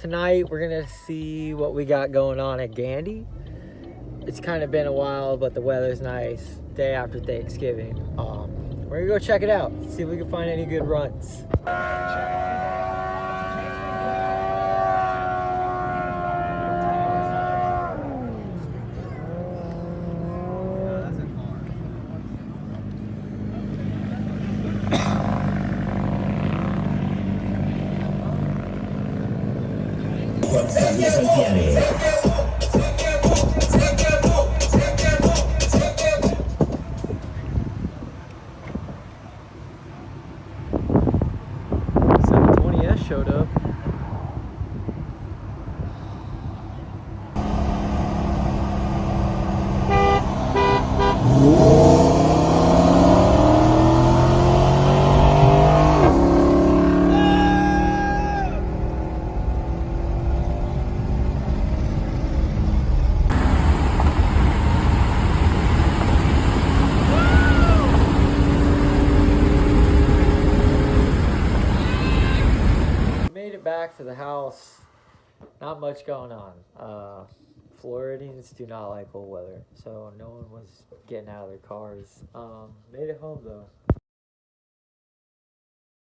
Tonight we're gonna see what we got going on at Gandy. It's kind of been a while, but the weather's nice. Day after Thanksgiving. We're gonna go check it out. See if we can find any good runs. Showed up. Made it back to the house. Not much going on. Floridians do not like cold weather, so no one was getting out of their cars. Made it home though.